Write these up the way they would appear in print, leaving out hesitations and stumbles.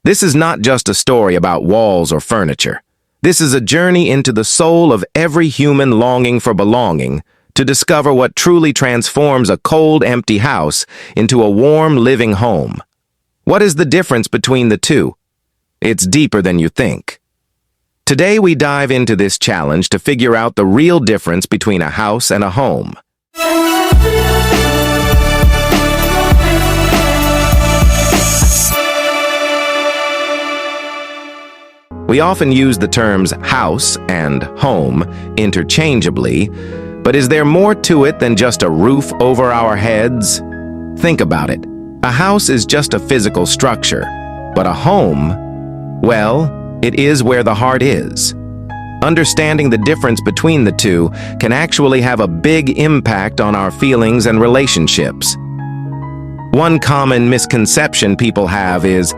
This is not just a story about walls or furniture. This is a journey into the soul of every human longing for belonging, to discover what truly transforms a cold, empty house into a warm, living home. What is the difference between the two? It's deeper than you think. Today we dive into this challenge to figure out the real difference between a house and a home. We often use the terms house and home interchangeably, but is there more to it than just a roof over our heads? Think about it. A house is just a physical structure, but a home, well, it is where the heart is. Understanding the difference between the two can actually have a big impact on our feelings and relationships. One common misconception people have is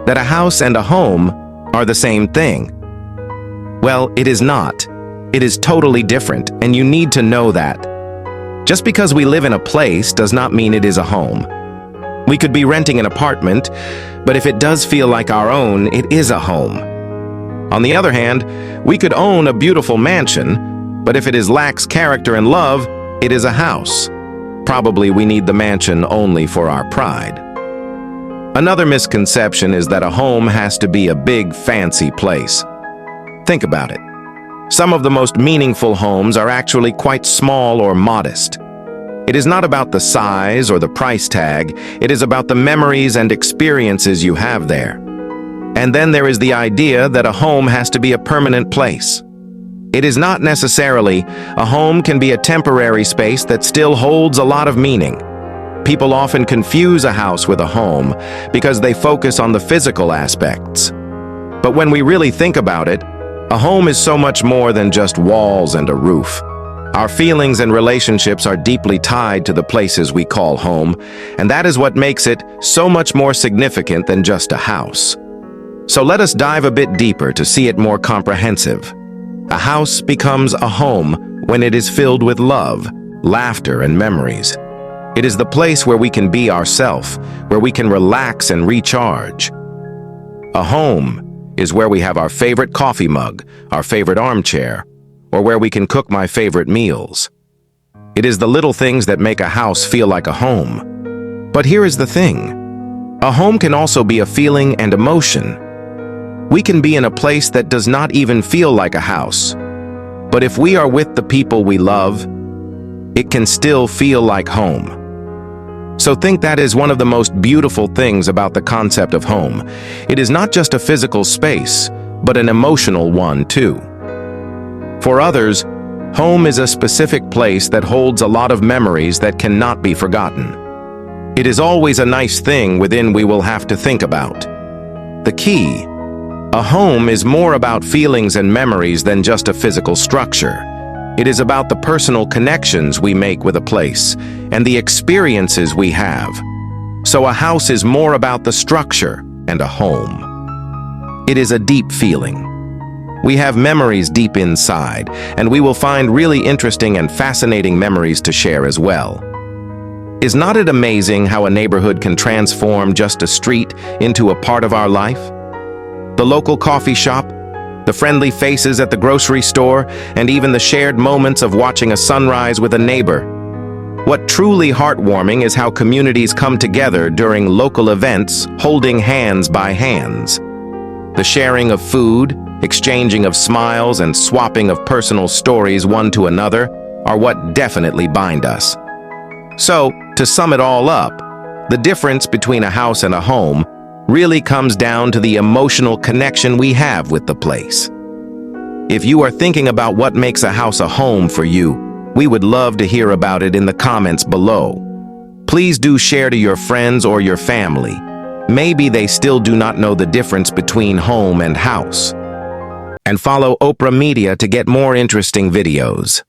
that a house and a home are the same thing. Well, it is not. It is totally different, and you need to know that. Just because we live in a place does not mean it is a home. We could be renting an apartment, but if it does feel like our own, it is a home. On the other hand, we could own a beautiful mansion, but if it lacks character and love, it is a house. Probably we need the mansion only for our pride. Another misconception is that a home has to be a big, fancy place. Think about it. Some of the most meaningful homes are actually quite small or modest. It is not about the size or the price tag, it is about the memories and experiences you have there. And then there is the idea that a home has to be a permanent place. It is not necessarily. A home can be a temporary space that still holds a lot of meaning. People often confuse a house with a home because they focus on the physical aspects. But when we really think about it, a home is so much more than just walls and a roof. Our feelings and relationships are deeply tied to the places we call home, and that is what makes it so much more significant than just a house. So let us dive a bit deeper to see it more comprehensive. A house becomes a home when it is filled with love, laughter, and memories. It is the place where we can be ourselves, where we can relax and recharge. A home is where we have our favorite coffee mug, our favorite armchair, or where we can cook my favorite meals. It is the little things that make a house feel like a home. But here is the thing. A home can also be a feeling and emotion. We can be in a place that does not even feel like a house. But if we are with the people we love, it can still feel like home. So think that is one of the most beautiful things about the concept of home. It is not just a physical space, but an emotional one too. For others, home is a specific place that holds a lot of memories that cannot be forgotten. It is always a nice thing within we will have to think about. The key: a home is more about feelings and memories than just a physical structure. It is about the personal connections we make with a place and the experiences we have. So a house is more about the structure and a home. It is a deep feeling. We have memories deep inside, and we will find really interesting and fascinating memories to share as well. Is not it amazing how a neighborhood can transform just a street into a part of our life? The local coffee shop, the friendly faces at the grocery store, and even the shared moments of watching a sunrise with a neighbor. What truly heartwarming is how communities come together during local events, holding hands by hands. The sharing of food, exchanging of smiles, and swapping of personal stories one to another are what definitely bind us. So, to sum it all up, the difference between a house and a home really comes down to the emotional connection we have with the place. If you are thinking about what makes a house a home for you, we would love to hear about it in the comments below. Please do share to your friends or your family. Maybe they still do not know the difference between home and house. And follow Oprah Media to get more interesting videos.